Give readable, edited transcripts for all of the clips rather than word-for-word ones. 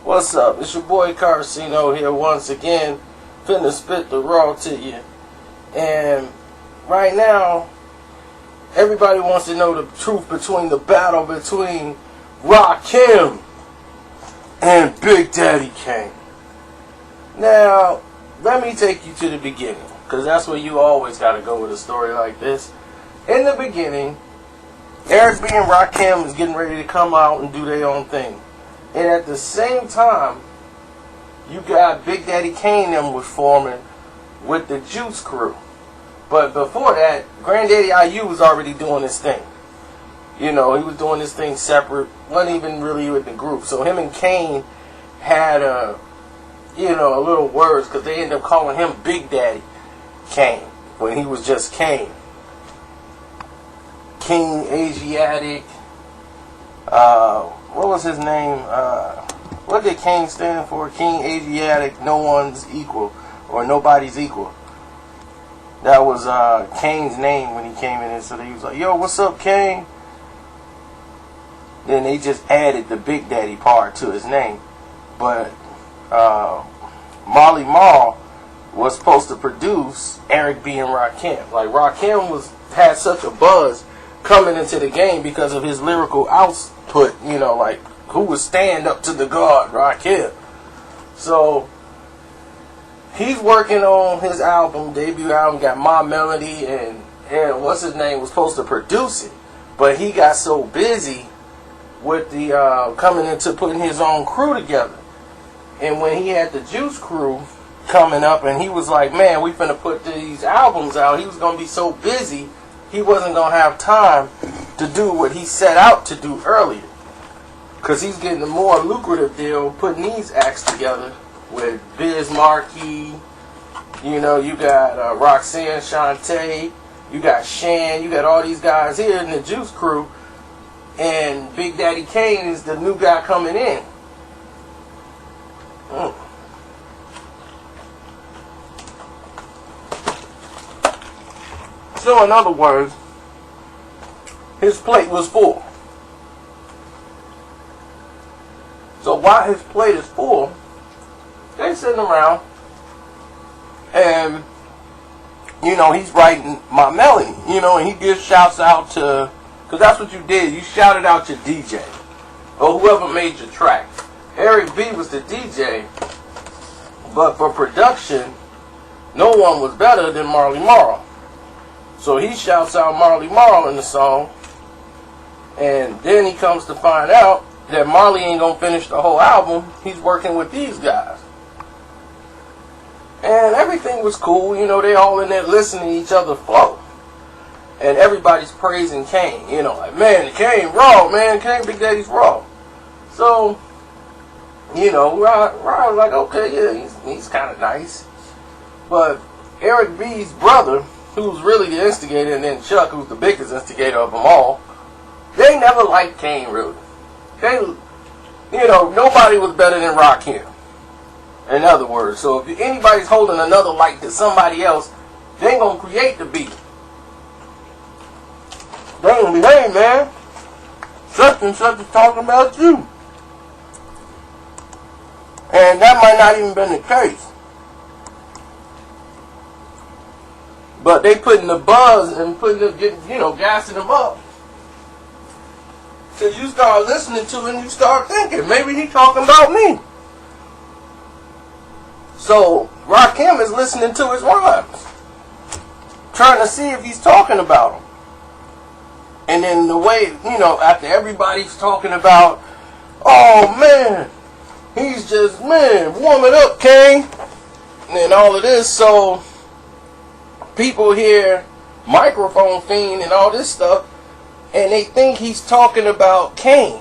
What's up? It's your boy Carcino here once again. Finna spit the raw to you. And right now, everybody wants to know the truth between the battle between Rakim and Big Daddy Kane. Now, let me take you to the beginning, because that's where you always got to go with a story like this. In the beginning, Eric B and Rakim is getting ready to come out and do their own thing. And at the same time, you got Big Daddy Kane them was forming with the Juice Crew. But before that, Granddaddy IU was already doing his thing. You know, he was doing this thing separate, wasn't even really with the group. So him and Kane had a little words, because they ended up calling him Big Daddy Kane when he was just Kane. King Asiatic. What was his name? What did Kane stand for? King Asiatic, no one's equal, or nobody's equal. That was Kane's name when he came in and so he was like, yo, what's up, Kane? Then they just added the Big Daddy part to his name. But Marley Marl was supposed to produce Eric B and Rakim. Like, Rakim had such a buzz coming into the game because of his lyrical output, like who would stand up to the God, Rakim. So he's working on his debut album, got My Melody, and what's his name was supposed to produce it, but he got so busy with the coming into putting his own crew together. And when he had the Juice Crew coming up, and he was like, man, we finna put these albums out, he was gonna be so busy he wasn't going to have time to do what he set out to do earlier. Because he's getting a more lucrative deal putting these acts together with Biz Markie. You got Roxanne Shante. You got Shan. You got all these guys here in the Juice Crew. And Big Daddy Kane is the new guy coming in. So in other words, his plate was full. So while his plate is full, they sitting around and, he's writing My Melody, and he gives shouts out to, because that's what you did, you shouted out your DJ or whoever made your track. Eric B was the DJ, but for production, no one was better than Marley Marl. So he shouts out Marley Marl in the song, and then he comes to find out that Marley ain't gonna finish the whole album. He's working with these guys. And everything was cool, they all in there listening to each other flow. And everybody's praising Kane, like, man, Kane raw, man, Kane Big Daddy's raw. So, Rod was like, okay, yeah, he's kind of nice. But Eric B's brother, who's really the instigator, and then Chuck, who's the biggest instigator of them all, they never liked Kane, really. Nobody was better than Rakim. In other words, so if anybody's holding another light to somebody else, they ain't gonna create the beat. They gonna be, hey man, such and such is talking about you. And that might not even been the case. But they putting the buzz and gassing them up. So you start listening to it and you start thinking, maybe he talking about me. So Rakim is listening to his rhymes, trying to see if he's talking about him. And then the way, after everybody's talking about, oh man, he's just, man, warm it up, Kane, and all of this, so people hear Microphone Fiend and all this stuff, and they think he's talking about Kane.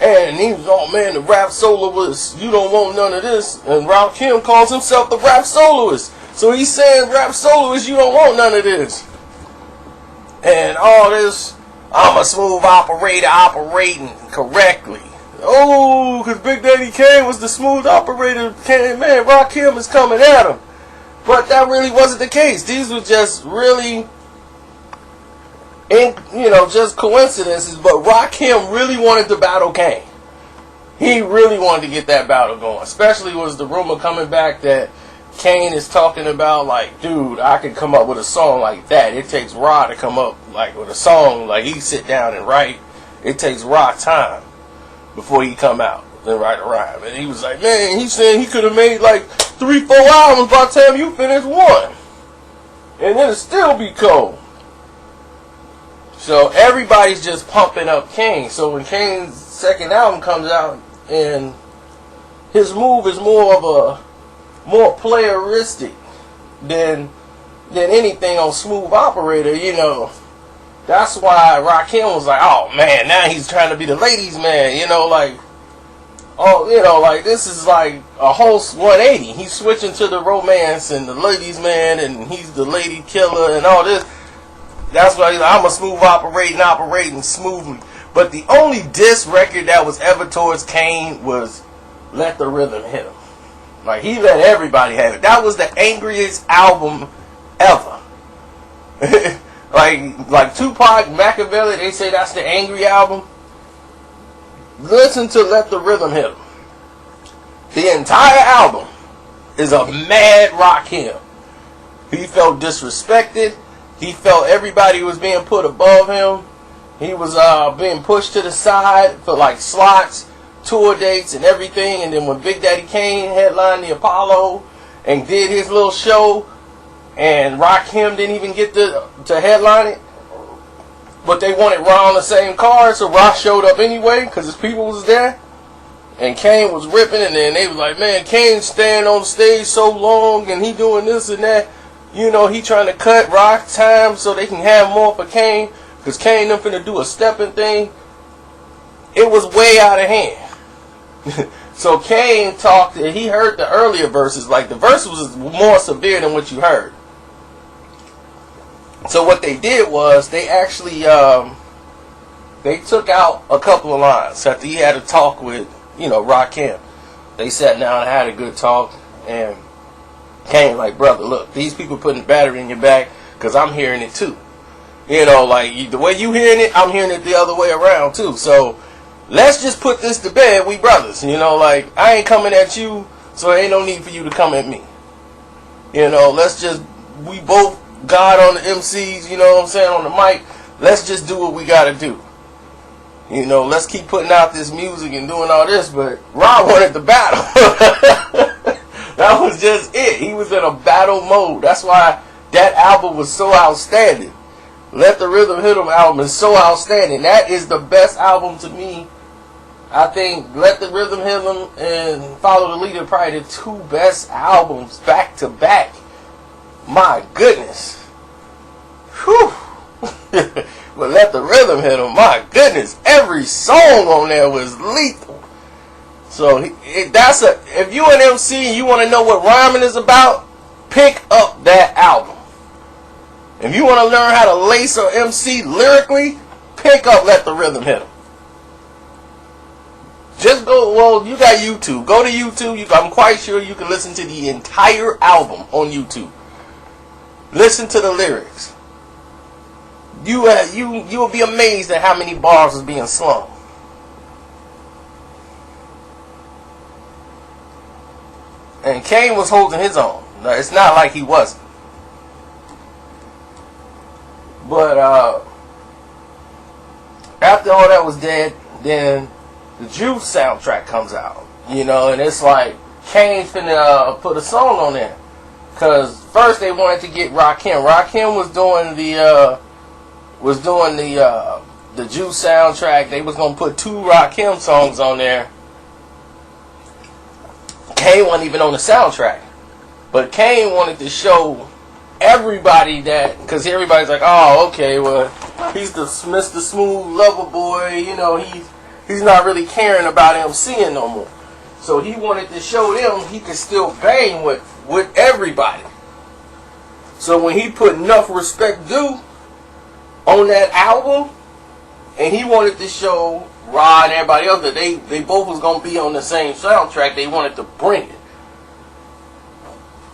And he was, oh man, the rap soloist, you don't want none of this. And Rakim calls himself the rap soloist. So he's saying, rap soloist, you don't want none of this. And all this, I'm a smooth operator operating correctly. Oh, because Big Daddy Kane was the smooth operator. Man, Rakim is coming at him. But that really wasn't the case. These were just really in, just coincidences, but Rakim really wanted to battle Kane. He really wanted to get that battle going. Especially was the rumor coming back that Kane is talking about, like, dude, I could come up with a song like that. It takes Ra to come up, like, with a song, like, he sit down and write. It takes Ra time before he come out and write a rhyme. And he was like, man, he said he could have made, like, 3-4 albums by the time you finish one. And it'll still be cold. So everybody's just pumping up Kane. So when Kane's second album comes out, and his move is more playeristic than anything on Smooth Operator, That's why Rakim was like, oh man, now he's trying to be the ladies' man, like this is like a whole 180. He's switching to the romance and the ladies' man, and he's the lady killer and all this. That's why he's like, I'm a smooth operating smoothly. But the only diss record that was ever towards Kane was Let the Rhythm Hit Him. Like, he let everybody have it. That was the angriest album ever. like Tupac, Machiavelli, they say that's the angry album. Listen to Let the Rhythm Hit Him. The entire album is a mad Rakim. He felt disrespected. He felt everybody was being put above him. He was being pushed to the side for like slots, tour dates, and everything. And then when Big Daddy Kane headlined the Apollo and did his little show, and Rakim didn't even get to headline it, but they wanted Ra on the same card, so Ra showed up anyway because his people was there. And Kane was ripping, and then they was like, man, Kane's staying on stage so long, and he doing this and that. He trying to cut Ra time so they can have more for Kane. Because Kane them finna do a stepping thing. It was way out of hand. So Kane talked, and he heard the earlier verses. Like, the verse was more severe than what you heard. So what they did was, they actually, they took out a couple of lines after he had a talk with, Rakim. They sat down and had a good talk, and Kane like, brother, look, these people putting battery in your back because I'm hearing it too. Like, the way you hearing it, I'm hearing it the other way around too. So let's just put this to bed. We brothers, like, I ain't coming at you, so there ain't no need for you to come at me. Let's just, we both God on the MCs, what I'm saying, on the mic. Let's just do what we gotta do. Let's keep putting out this music and doing all this, but Ra wanted the battle. That was just it. He was in a battle mode. That's why that album was so outstanding. Let the Rhythm Hit Him album is so outstanding. That is the best album to me. I think Let the Rhythm Hit Him and Follow the Leader probably the two best albums back to back. My goodness. Whew. But Let the Rhythm Hit Him, my goodness. Every song on there was lethal. So if you an MC and you want to know what rhyming is about, pick up that album. If you want to learn how to lace or MC lyrically, pick up Let the Rhythm Hit Him. Just you got YouTube. Go to YouTube. I'm quite sure you can listen to the entire album on YouTube. Listen to the lyrics. You'll be amazed at how many bars is being slung. And Kane was holding his own. Now, it's not like he wasn't. But after all that was dead, then the Juice soundtrack comes out. And it's like Kane finna put a song on there. Because first they wanted to get Rakim. Rakim was doing the Juice soundtrack. They was gonna put 2 Rakim songs on there. Kane wasn't even on the soundtrack. But Kane wanted to show everybody that, because everybody's like, oh, okay, well, he's the Mr. Smooth lover boy, he's not really caring about MCing no more. So he wanted to show them he could still bang with everybody. So when he put Enough Respect Due on that album, and he wanted to show Rod and everybody else that they both was going to be on the same soundtrack, they wanted to bring it.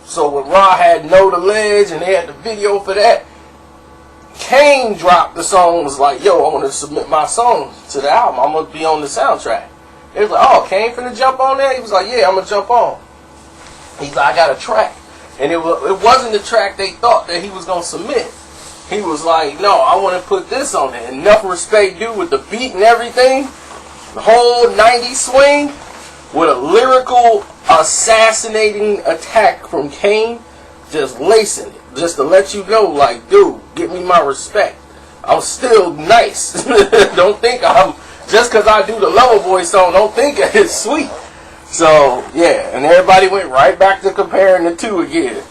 So when Rod had Know the Ledge and they had the video for that, Kane dropped the song, was like, yo, I want to submit my song to the album. I'm going to be on the soundtrack. It was like, oh, Kane finna jump on there? He was like, yeah, I'm going to jump on. He's like, I got a track. And it wasn't the track they thought that he was going to submit. He was like, no, I want to put this on there. Enough Respect Due with the beat and everything. The whole 90s swing with a lyrical assassinating attack from Kane. Just lacing it. Just to let you know, like, dude, give me my respect. I'm still nice. Don't think I'm, just because I do the Lover Boy song, don't think it's sweet. So, yeah, and everybody went right back to comparing the two again.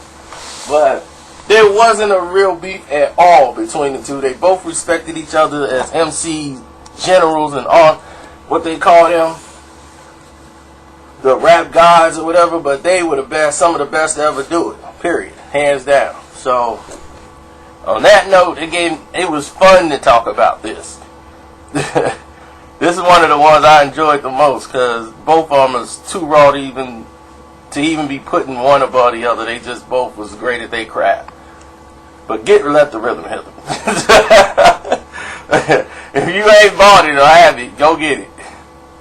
But there wasn't a real beef at all between the two. They both respected each other as MC generals and all, what they call them, the rap gods or whatever, but they were the best, some of the best to ever do it, period, hands down. So, on that note, it was fun to talk about this. This is one of the ones I enjoyed the most because both of them is too raw to even be putting one above the other. They just both was great at their craft. But let the rhythm hit them. If you ain't bought it or have it, go get it.